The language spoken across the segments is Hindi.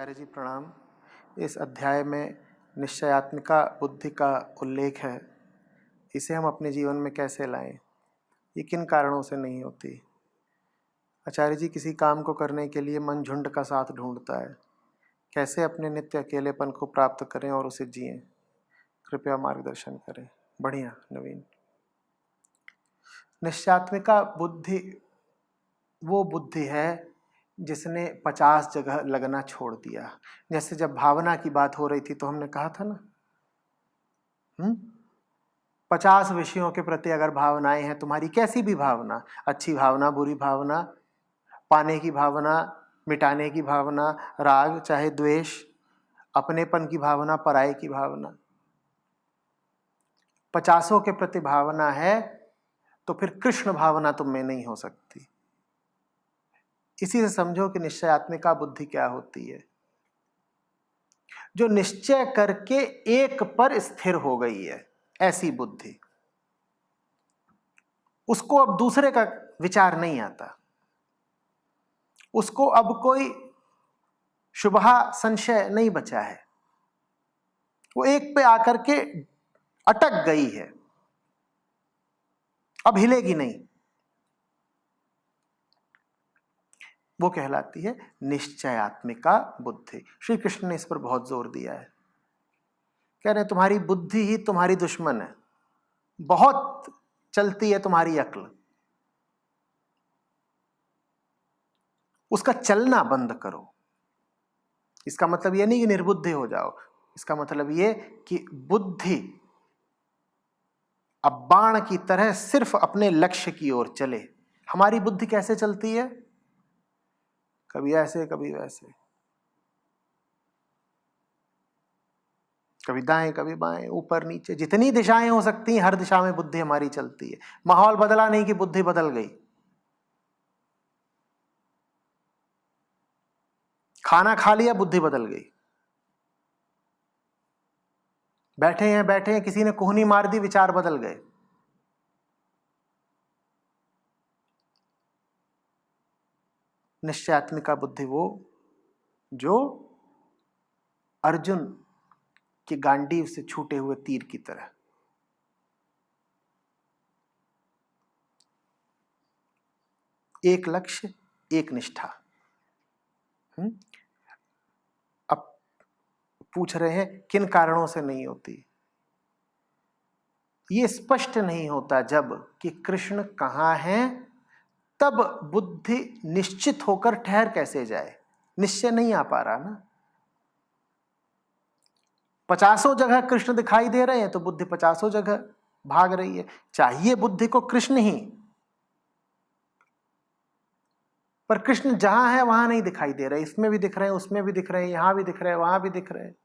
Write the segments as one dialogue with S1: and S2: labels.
S1: आचार्य जी प्रणाम। इस अध्याय में निश्चयात्मिका बुद्धि का उल्लेख है। इसे हम अपने जीवन में कैसे लाएं? ये किन कारणों से नहीं होती? आचार्य जी किसी काम को करने के लिए मन झुंड का साथ ढूंढता है। कैसे अपने नित्य अकेलेपन को प्राप्त करें और उसे जिएं? कृपया मार्गदर्शन करें। बढ़िया नवीन। निश्चयात्मिका बुद्धि वो बुद्धि है जिसने 50 जगह लगना छोड़ दिया। जैसे जब भावना की बात हो रही थी तो हमने कहा था ना, 50 विषयों के प्रति अगर भावनाएं हैं तुम्हारी, कैसी भी भावना, अच्छी भावना, बुरी भावना, पाने की भावना, मिटाने की भावना, राग चाहे द्वेष, अपनेपन की भावना, पराई की भावना, 50 के प्रति भावना है तो फिर कृष्ण भावना तुम में नहीं हो सकती। इसी से समझो कि निश्चयात्मिका बुद्धि क्या होती है। जो निश्चय करके एक पर स्थिर हो गई है, ऐसी बुद्धि, उसको अब दूसरे का विचार नहीं आता। उसको अब कोई शुबहा संशय नहीं बचा है। वो एक पे आकर के अटक गई है, अब हिलेगी नहीं। वो कहलाती है निश्चयात्मिका बुद्धि। श्री कृष्ण ने इस पर बहुत जोर दिया है। कह रहे तुम्हारी बुद्धि ही तुम्हारी दुश्मन है, बहुत चलती है तुम्हारी अक्ल, उसका चलना बंद करो। इसका मतलब यह नहीं कि निर्बुद्धि हो जाओ, इसका मतलब यह कि बुद्धि अब बाण की तरह सिर्फ अपने लक्ष्य की ओर चले। हमारी बुद्धि कैसे चलती है? कभी ऐसे कभी वैसे, कभी दाएं कभी बाएं, ऊपर नीचे, जितनी दिशाएं हो सकती हैं हर दिशा में बुद्धि हमारी चलती है। माहौल बदला नहीं कि बुद्धि बदल गई। खाना खा लिया, बुद्धि बदल गई। बैठे हैं, किसी ने कोहनी मार दी, विचार बदल गए। निश्चयात्मिका बुद्धि वो जो अर्जुन की गांडीव से छूटे हुए तीर की तरह, एक लक्ष्य एक निष्ठा। अब पूछ रहे हैं किन कारणों से नहीं होती? ये स्पष्ट नहीं होता जब कि कृष्ण कहां हैं, तब बुद्धि निश्चित होकर ठहर कैसे जाए? निश्चय नहीं आ पा रहा ना। 50 जगह कृष्ण दिखाई दे रहे हैं तो बुद्धि 50 जगह भाग रही है। चाहिए बुद्धि को कृष्ण ही, पर कृष्ण जहां है वहां नहीं दिखाई दे रहे। इसमें भी दिख रहे हैं, उसमें भी दिख रहे हैं, यहां भी दिख रहे हैं, वहां भी दिख रहे हैं।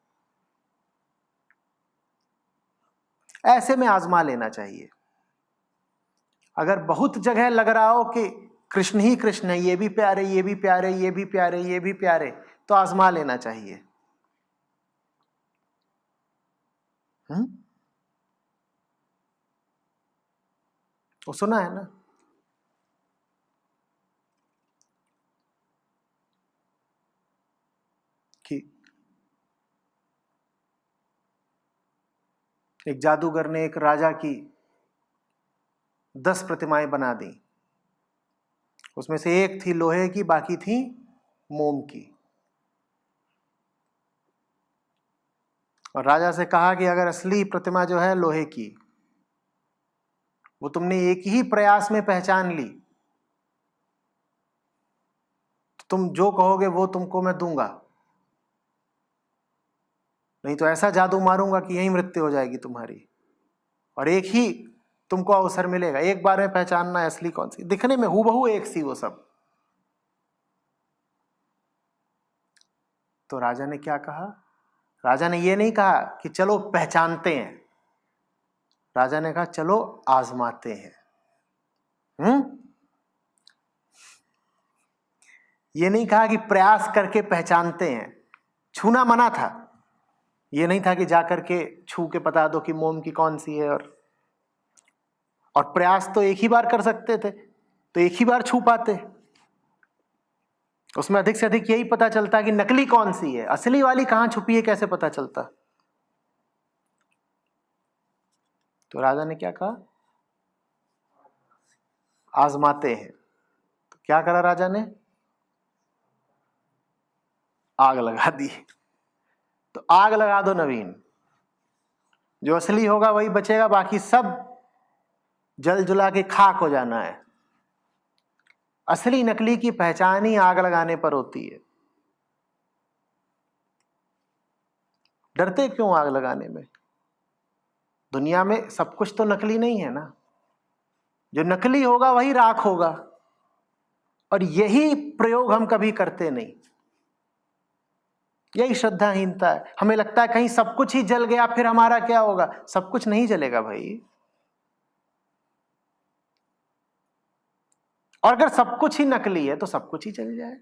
S1: ऐसे में आजमा लेना चाहिए। अगर बहुत जगह लग रहा हो कि कृष्ण ही कृष्ण है, ये भी प्यारे, ये भी प्यारे, ये भी प्यारे, ये भी प्यारे, तो आजमा लेना चाहिए। वो सुना है ना, कि एक जादूगर ने एक राजा की 10 प्रतिमाएं बना दी। उसमें से एक थी लोहे की, बाकी थी मोम की। और राजा से कहा कि अगर असली प्रतिमा जो है लोहे की, वो तुमने एक ही प्रयास में पहचान ली, तो तुम जो कहोगे वो तुमको मैं दूंगा, नहीं तो ऐसा जादू मारूंगा कि यही मृत्यु हो जाएगी तुम्हारी। और एक ही तुमको अवसर मिलेगा, एक बार में पहचानना है असली कौन सी। दिखने में हूबहू एक सी वो सब। तो राजा ने क्या कहा? राजा ने ये नहीं कहा कि चलो पहचानते हैं, राजा ने कहा चलो आजमाते हैं। ये नहीं कहा कि प्रयास करके पहचानते हैं। छूना मना था, ये नहीं था कि जाकर के छू के बता दो कि मोम की कौन सी है। और प्रयास तो एक ही बार कर सकते थे, तो एक ही बार छू पाते। उसमें अधिक से अधिक यही पता चलता कि नकली कौन सी है, असली वाली कहां छुपी है कैसे पता चलता। तो राजा ने क्या कहा, आजमाते हैं। तो क्या करा राजा ने, आग लगा दी। तो आग लगा दो नवीन, जो असली होगा वही बचेगा, बाकी सब जल जुला के खाक हो जाना है। असली नकली की पहचान ही आग लगाने पर होती है। डरते क्यों आग लगाने में? दुनिया में सब कुछ तो नकली नहीं है ना, जो नकली होगा वही राख होगा, और यही प्रयोग हम कभी करते नहीं। यही श्रद्धाहीनता है। हमें लगता है कहीं सब कुछ ही जल गया फिर हमारा क्या होगा। सब कुछ नहीं जलेगा भाई, और अगर सब कुछ ही नकली है तो सब कुछ ही जल जाए।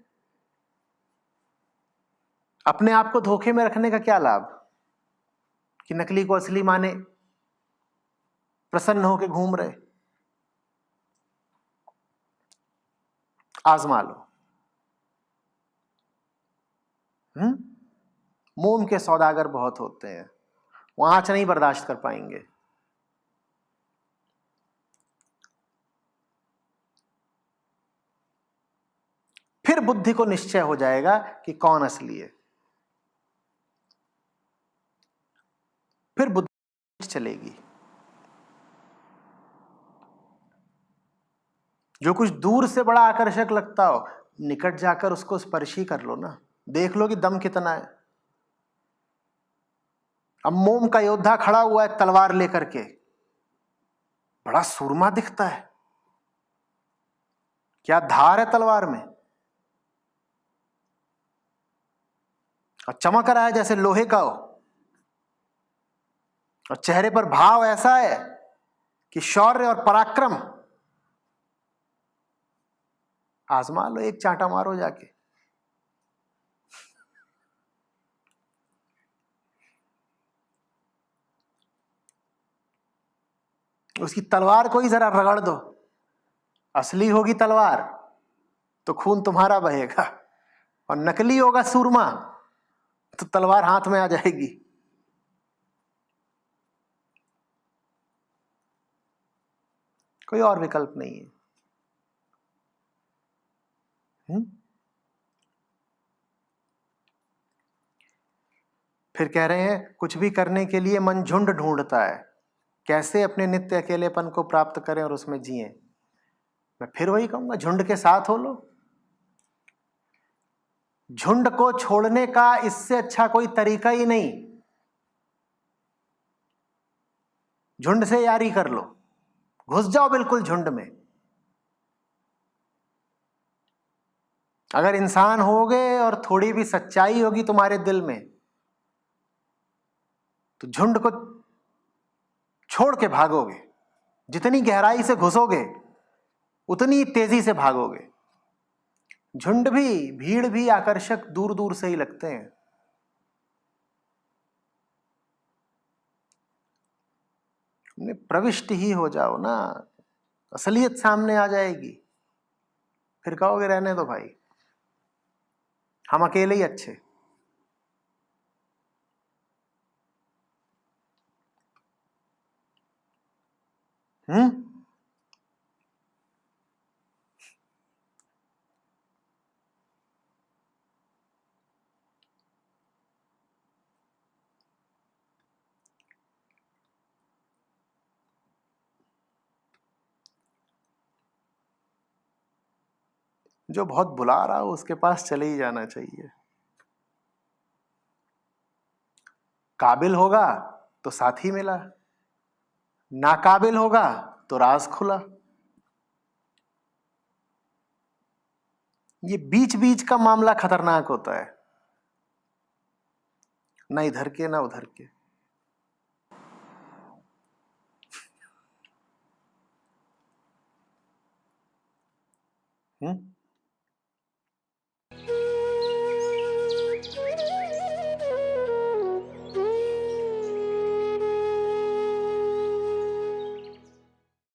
S1: अपने आप को धोखे में रखने का क्या लाभ कि नकली को असली माने प्रसन्न होकर घूम रहे। आजमा लो। मोम के सौदागर बहुत होते हैं, वो आंच नहीं बर्दाश्त कर पाएंगे। फिर बुद्धि को निश्चय हो जाएगा कि कौन असली है। फिर बुद्धि चलेगी। जो कुछ दूर से बड़ा आकर्षक लगता हो, निकट जाकर उसको स्पर्श ही कर लो ना, देख लो कि दम कितना है। अब मोम का योद्धा खड़ा हुआ है तलवार लेकर के, बड़ा सूरमा दिखता है। क्या धार है तलवार में, और चमक रहा है जैसे लोहे का हो, और चेहरे पर भाव ऐसा है कि शौर्य और पराक्रम। आजमा लो, एक चांटा मारो जाके। उसकी तलवार को ही जरा रगड़ दो, असली होगी तलवार तो खून तुम्हारा बहेगा, और नकली होगा सूरमा तो तलवार हाथ में आ जाएगी। कोई और विकल्प नहीं है। फिर कह रहे हैं कुछ भी करने के लिए मन झुंड ढूंढता है, कैसे अपने नित्य अकेलेपन को प्राप्त करें और उसमें जिएं। मैं फिर वही कहूंगा, झुंड के साथ हो लो। झुंड को छोड़ने का इससे अच्छा कोई तरीका ही नहीं। झुंड से यारी कर लो, घुस जाओ बिल्कुल झुंड में। अगर इंसान होगे और थोड़ी भी सच्चाई होगी तुम्हारे दिल में, तो झुंड को छोड़ के भागोगे। जितनी गहराई से घुसोगे उतनी तेजी से भागोगे। झुंड भी, भीड़ भी आकर्षक दूर दूर से ही लगते हैं। प्रविष्ट ही हो जाओ ना, असलियत सामने आ जाएगी। फिर कहोगे रहने दो भाई, हम अकेले ही अच्छे। जो बहुत बुला रहा हो उसके पास चले ही जाना चाहिए। काबिल होगा तो साथी मिला, नाकाबिल होगा तो राज खुला। ये बीच बीच का मामला खतरनाक होता है, ना इधर के ना उधर के। हम्म